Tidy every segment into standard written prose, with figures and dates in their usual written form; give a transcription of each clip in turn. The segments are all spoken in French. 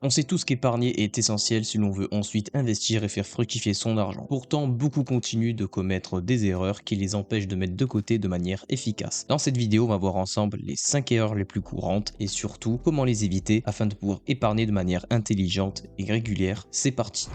On sait tous qu'épargner est essentiel si l'on veut ensuite investir et faire fructifier son argent. Pourtant, beaucoup continuent de commettre des erreurs qui les empêchent de mettre de côté de manière efficace. Dans cette vidéo, on va voir ensemble les 5 erreurs les plus courantes et surtout comment les éviter afin de pouvoir épargner de manière intelligente et régulière. C'est parti.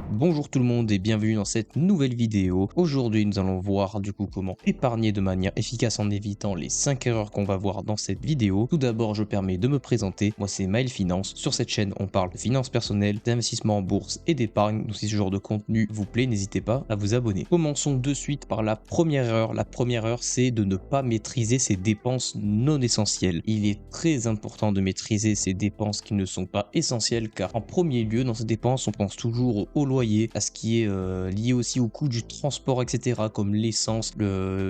Bonjour tout le monde et bienvenue dans cette nouvelle vidéo. Aujourd'hui, nous allons voir du coup comment épargner de manière efficace en évitant les 5 erreurs qu'on va voir dans cette vidéo. Tout d'abord, je permets de me présenter. Moi, c'est Maël Finance. Sur cette chaîne, on parle de finances personnelles, d'investissement en bourse et d'épargne. Donc si ce genre de contenu vous plaît, n'hésitez pas à vous abonner. Commençons de suite par la première erreur. La première erreur, c'est de ne pas maîtriser ses dépenses non essentielles. Il est très important de maîtriser ses dépenses qui ne sont pas essentielles car en premier lieu, dans ces dépenses, on pense toujours au loyer, à ce qui est lié aussi au coût du transport, etc., comme l'essence,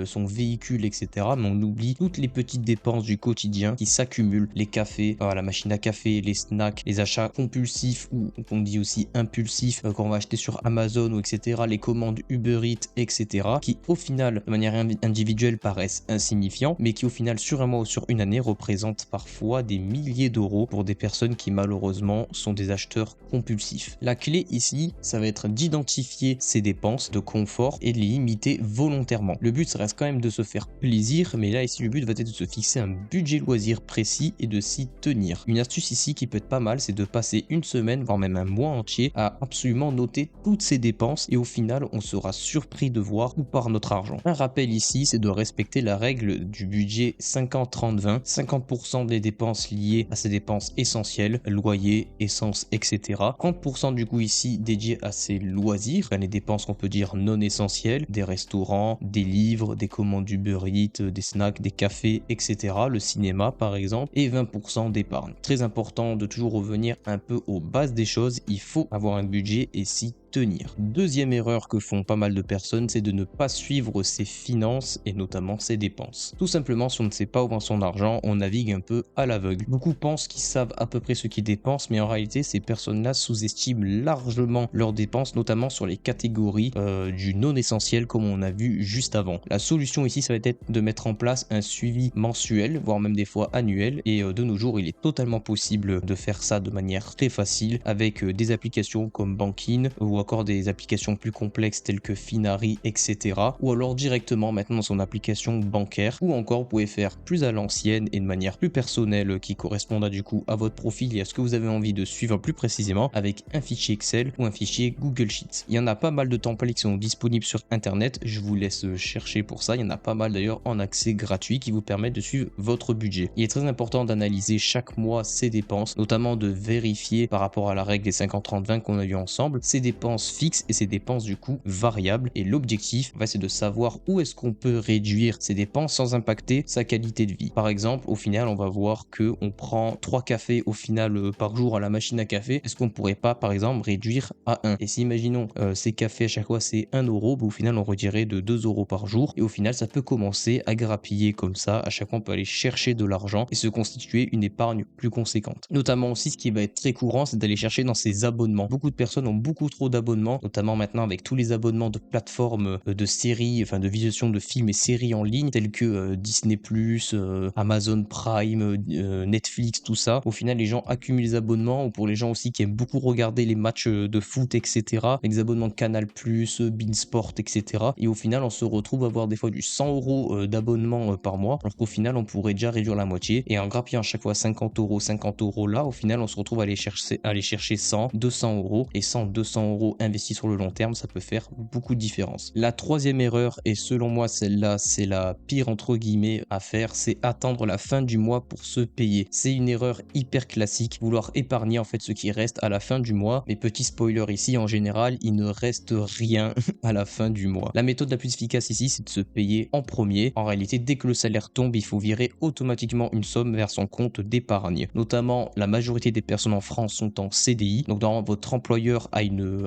son véhicule, etc. Mais on oublie toutes les petites dépenses du quotidien qui s'accumulent, les cafés, la machine à café, les snacks, les achats compulsifs ou qu'on dit aussi impulsifs qu'on va acheter sur Amazon ou etc., les commandes Uber Eats, etc., qui au final, de manière individuelle, paraissent insignifiants, mais qui au final, sur un mois ou sur une année, représentent parfois des milliers d'euros pour des personnes qui malheureusement sont des acheteurs compulsifs. La clé ici, ça va être d'identifier ses dépenses de confort et de les limiter volontairement. Le but, ça reste quand même de se faire plaisir, mais là ici, le but va être de se fixer un budget loisir précis et de s'y tenir. Une astuce ici qui peut être pas mal, c'est de passer une semaine, voire même un mois entier, à absolument noter toutes ses dépenses et au final, on sera surpris de voir où part notre argent. Un rappel ici, c'est de respecter la règle du budget 50-30-20. 50% des dépenses liées à ses dépenses essentielles, loyer, essence, etc. 30% du coup ici dédié à ses loisirs, les dépenses qu'on peut dire non essentielles, des restaurants, des livres, des commandes Uber Eats, des snacks, des cafés, etc. Le cinéma par exemple, et 20% d'épargne. Très important de toujours revenir un peu aux bases des choses, il faut avoir un budget et s'y tenir. Deuxième erreur que font pas mal de personnes, c'est de ne pas suivre ses finances et notamment ses dépenses. Tout simplement, si on ne sait pas où va son argent, on navigue un peu à l'aveugle. Beaucoup pensent qu'ils savent à peu près ce qu'ils dépensent, mais en réalité, ces personnes-là sous-estiment largement leurs dépenses, notamment sur les catégories du non essentiel comme on a vu juste avant. La solution ici, ça va être de mettre en place un suivi mensuel, voire même des fois annuel, et de nos jours, il est totalement possible de faire ça de manière très facile avec des applications comme Bankin ou encore des applications plus complexes telles que Finari, etc. Ou alors directement maintenant dans son application bancaire, ou encore vous pouvez faire plus à l'ancienne et de manière plus personnelle qui corresponda du coup à votre profil et à ce que vous avez envie de suivre plus précisément avec un fichier Excel ou un fichier Google Sheets. Il y en a pas mal de templates qui sont disponibles sur internet, je vous laisse chercher pour ça, il y en a pas mal d'ailleurs en accès gratuit qui vous permettent de suivre votre budget. Il est très important d'analyser chaque mois ses dépenses, notamment de vérifier par rapport à la règle des 50-30-20 qu'on a vu ensemble, ses dépenses fixes et ses dépenses du coup variables, et l'objectif c'est de savoir où est-ce qu'on peut réduire ses dépenses sans impacter sa qualité de vie. Par exemple, au final on va voir que on prend 3 cafés au final par jour à la machine à café, est-ce qu'on pourrait pas par exemple réduire à 1? Et si imaginons ces cafés à chaque fois c'est 1 euro, au final on redirait de 2 euros par jour, et au final ça peut commencer à grappiller comme ça, à chaque fois on peut aller chercher de l'argent et se constituer une épargne plus conséquente. Notamment aussi ce qui va être très courant, c'est d'aller chercher dans ses abonnements. Beaucoup de personnes ont beaucoup trop d'abonnements, notamment maintenant avec tous les abonnements de plateformes de séries, enfin de visualisation de films et séries en ligne tels que Disney+, Amazon Prime, Netflix, tout ça. Au final, les gens accumulent les abonnements, ou pour les gens aussi qui aiment beaucoup regarder les matchs de foot, etc. Avec des abonnements de Canal+, Beansport, etc. Et au final, on se retrouve à avoir des fois du 100 euros d'abonnement par mois, alors qu'au final, on pourrait déjà réduire la moitié. Et en grappillant à chaque fois 50 euros là, au final, on se retrouve à aller chercher 100, 200 euros. Et 100, 200 euros investis sur le long terme, ça peut faire beaucoup de différence. La troisième erreur, et selon moi celle-là c'est la pire entre guillemets à faire, c'est attendre la fin du mois pour se payer. C'est une erreur hyper classique, vouloir épargner en fait ce qui reste à la fin du mois. Mais petit spoiler ici, en général il ne reste rien à la fin du mois. La méthode la plus efficace ici, c'est de se payer en premier. En réalité, dès que le salaire tombe, il faut virer automatiquement une somme vers son compte d'épargne. Notamment, la majorité des personnes en France sont en CDI, donc dans votre employeur a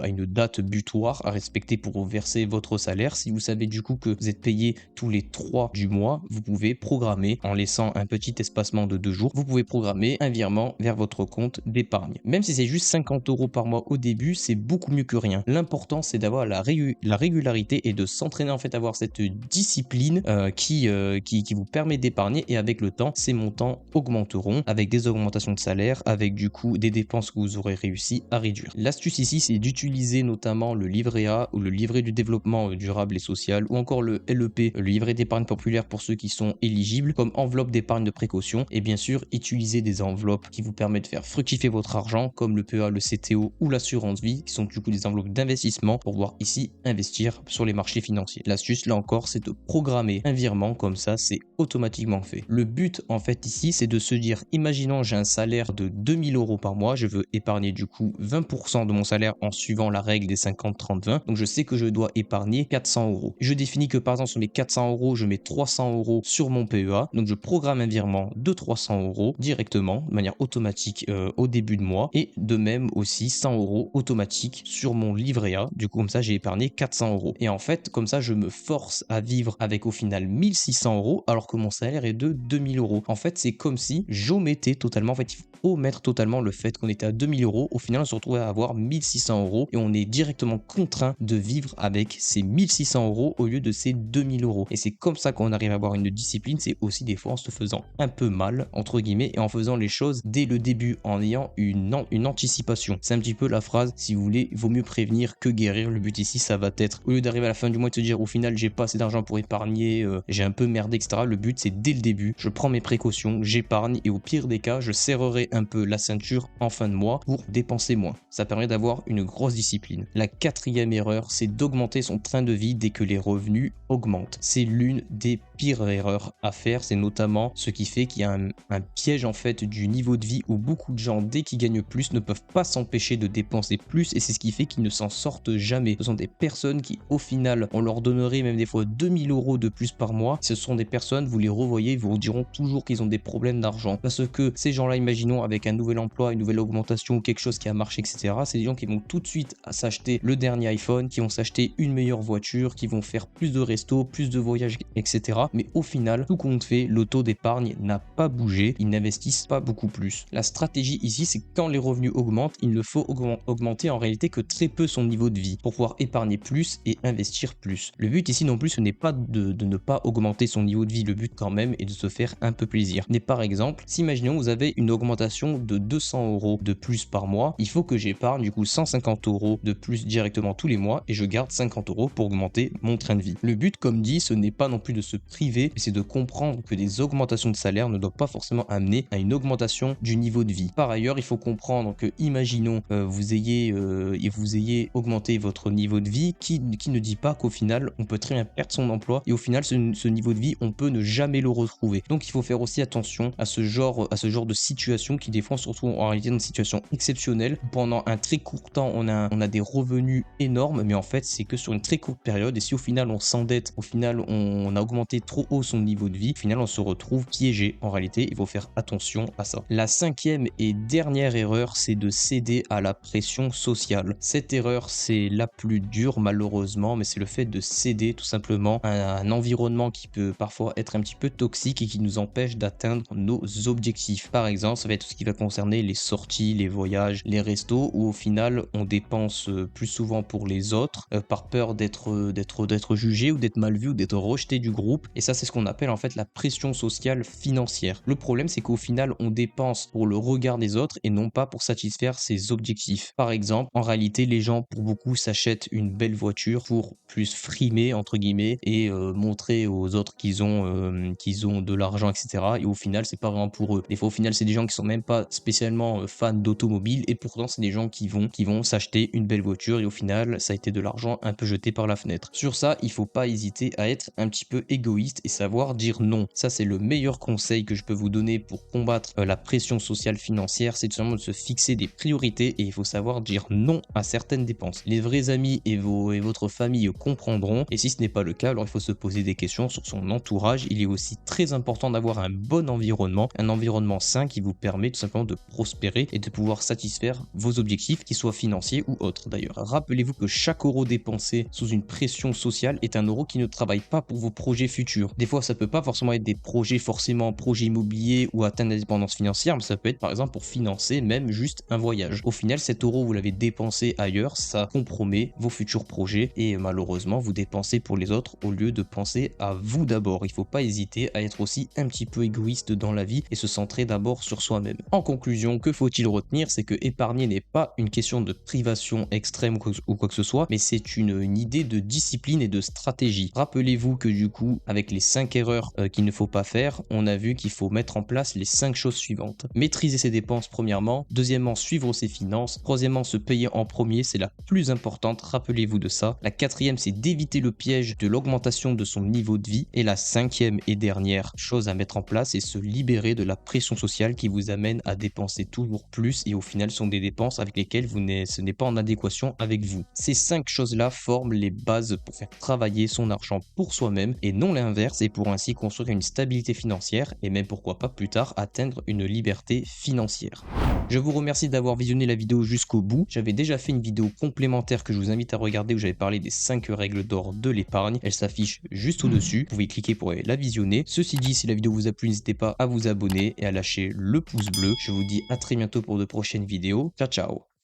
à une date butoir à respecter pour verser votre salaire. Si vous savez du coup que vous êtes payé tous les 3 du mois, vous pouvez programmer en laissant un petit espacement de 2 jours, vous pouvez programmer un virement vers votre compte d'épargne. Même si c'est juste 50 € par mois au début, c'est beaucoup mieux que rien. L'important, c'est d'avoir la régularité et de s'entraîner en fait à avoir cette discipline qui vous permet d'épargner, et avec le temps, ces montants augmenteront avec des augmentations de salaire, avec du coup des dépenses que vous aurez réussi à réduire. L'astuce ici, c'est d'utiliser notamment le livret A ou le livret du développement durable et social, ou encore le LEP, le livret d'épargne populaire pour ceux qui sont éligibles, comme enveloppe d'épargne de précaution. Et bien sûr, utiliser des enveloppes qui vous permettent de faire fructifier votre argent, comme le PEA, le CTO ou l'assurance vie, qui sont du coup des enveloppes d'investissement pour pouvoir ici investir sur les marchés financiers. L'astuce là encore, c'est de programmer un virement, comme ça c'est automatiquement fait. Le but en fait ici, c'est de se dire, imaginons j'ai un salaire de 2000 € par mois, je veux épargner du coup 20% de mon salaire en suivant la règle des 50-30-20, donc je sais que je dois épargner 400 €. Je définis que par exemple sur mes 400 €, je mets 300 € sur mon PEA, donc je programme un virement de 300 € directement, de manière automatique au début de mois, et de même aussi 100 € automatique sur mon livret A. Du coup comme ça j'ai épargné 400 €, et en fait comme ça je me force à vivre avec au final 1600 € alors que mon salaire est de 2000 €. En fait c'est comme si j'omettais totalement, en fait il faut omettre totalement le fait qu'on était à 2000 €, au final on se retrouve à avoir 1600 € et on est directement contraint de vivre avec ces 1600 € au lieu de ces 2000 €. Et c'est comme ça qu'on arrive à avoir une discipline, c'est aussi des fois en se faisant un peu mal entre guillemets et en faisant les choses dès le début, en ayant une anticipation. C'est un petit peu la phrase, si vous voulez, vaut mieux prévenir que guérir. Le but ici ça va être, au lieu d'arriver à la fin du mois et de se dire au final j'ai pas assez d'argent pour épargner, j'ai un peu merdé, etc. Le but c'est dès le début, je prends mes précautions, j'épargne, et au pire des cas je serrerai un peu la ceinture en fin de mois pour dépenser moins. Ça permet d'avoir une grosse discipline. La quatrième erreur, c'est d'augmenter son train de vie dès que les revenus augmentent. C'est l'une des pires erreurs à faire, c'est notamment ce qui fait qu'il y a un piège en fait du niveau de vie où beaucoup de gens, dès qu'ils gagnent plus, ne peuvent pas s'empêcher de dépenser plus, et c'est ce qui fait qu'ils ne s'en sortent jamais. Ce sont des personnes qui au final, on leur donnerait même des fois 2000 € de plus par mois, ce sont des personnes, vous les revoyez, ils vous diront toujours qu'ils ont des problèmes d'argent, parce que ces gens-là, imaginons avec un nouvel emploi, une nouvelle augmentation, quelque chose qui a marché, etc., c'est des gens qui vont tout de suite s'acheter le dernier iPhone, qui vont s'acheter une meilleure voiture, qui vont faire plus de restos, plus de voyages, etc. Mais au final, tout compte fait, le taux d'épargne n'a pas bougé, ils n'investissent pas beaucoup plus. La stratégie ici, c'est que quand les revenus augmentent, il ne faut augmenter en réalité que très peu son niveau de vie pour pouvoir épargner plus et investir plus. Le but ici non plus, ce n'est pas de ne pas augmenter son niveau de vie, le but quand même est de se faire un peu plaisir. Mais par exemple, si imaginons vous avez une augmentation de 200 € de plus par mois, il faut que j'épargne du coup 150 € de plus directement tous les mois, et je garde 50 € pour augmenter mon train de vie. Le but, comme dit, ce n'est pas non plus de se priver, mais c'est de comprendre que des augmentations de salaire ne doivent pas forcément amener à une augmentation du niveau de vie. Par ailleurs, il faut comprendre que, imaginons vous ayez augmenté votre niveau de vie, qui ne dit pas qu'au final on peut très bien perdre son emploi, et au final ce niveau de vie on peut ne jamais le retrouver. Donc il faut faire aussi attention à ce genre de situation qui des fois se retrouve en réalité dans une situation exceptionnelle. Pendant un très court temps on a des revenus énormes, mais en fait c'est que sur une très courte période, et si au final on s'endette, au final on a augmenté trop haut son niveau de vie, au final on se retrouve piégé. En réalité il faut faire attention à ça. La cinquième et dernière erreur, c'est de céder à la pression sociale. Cette erreur c'est la plus dure malheureusement, mais c'est le fait de céder tout simplement à un environnement qui peut parfois être un petit peu toxique et qui nous empêche d'atteindre nos objectifs. Par exemple, ça va être tout ce qui va concerner les sorties, les voyages, les restos, où au final on dépense plus souvent pour les autres par peur d'être jugé ou d'être mal vu ou d'être rejeté du groupe, et ça c'est ce qu'on appelle en fait la pression sociale financière. Le problème c'est qu'au final on dépense pour le regard des autres et non pas pour satisfaire ses objectifs. Par exemple, en réalité les gens pour beaucoup s'achètent une belle voiture pour plus frimer entre guillemets et montrer aux autres qu'ils ont de l'argent, etc. Et au final c'est pas vraiment pour eux. Des fois au final c'est des gens qui sont même pas spécialement fans d'automobile, et pourtant c'est des gens qui vont s'acheter une belle voiture, et au final ça a été de l'argent un peu jeté par la fenêtre. Sur ça il faut pas hésiter à être un petit peu égoïste et savoir dire non. Ça c'est le meilleur conseil que je peux vous donner pour combattre la pression sociale financière, c'est tout simplement de se fixer des priorités, et il faut savoir dire non à certaines dépenses. Les vrais amis et votre famille comprendront, et si ce n'est pas le cas, alors il faut se poser des questions sur son entourage. Il est aussi très important d'avoir un bon environnement, un environnement sain qui vous permet tout simplement de prospérer et de pouvoir satisfaire vos objectifs, qu'ils soient financiers ou ou autre d'ailleurs. Rappelez-vous que chaque euro dépensé sous une pression sociale est un euro qui ne travaille pas pour vos projets futurs. Des fois, ça peut pas forcément être des projets forcément projets immobiliers ou atteindre l'indépendance financière, mais ça peut être par exemple pour financer même juste un voyage. Au final, cet euro, vous l'avez dépensé ailleurs, ça compromet vos futurs projets et malheureusement, vous dépensez pour les autres au lieu de penser à vous d'abord. Il faut pas hésiter à être aussi un petit peu égoïste dans la vie et se centrer d'abord sur soi-même. En conclusion, que faut-il retenir? C'est que épargner n'est pas une question de privation extrême ou quoi que ce soit, mais c'est une idée de discipline et de stratégie. Rappelez-vous que du coup, avec les 5 erreurs qu'il ne faut pas faire, on a vu qu'il faut mettre en place les 5 choses suivantes. Maîtriser ses dépenses premièrement, deuxièmement suivre ses finances, troisièmement se payer en premier, c'est la plus importante, rappelez-vous de ça. La quatrième, c'est d'éviter le piège de l'augmentation de son niveau de vie, et la cinquième et dernière chose à mettre en place, c'est se libérer de la pression sociale qui vous amène à dépenser toujours plus et au final sont des dépenses avec lesquelles ce n'est pas en adéquation avec vous. Ces 5 choses-là forment les bases pour faire travailler son argent pour soi-même et non l'inverse, et pour ainsi construire une stabilité financière et même pourquoi pas plus tard atteindre une liberté financière. Je vous remercie d'avoir visionné la vidéo jusqu'au bout. J'avais déjà fait une vidéo complémentaire que je vous invite à regarder où j'avais parlé des 5 règles d'or de l'épargne. Elle s'affiche juste au-dessus. Vous pouvez cliquer pour la visionner. Ceci dit, si la vidéo vous a plu, n'hésitez pas à vous abonner et à lâcher le pouce bleu. Je vous dis à très bientôt pour de prochaines vidéos. Ciao ciao.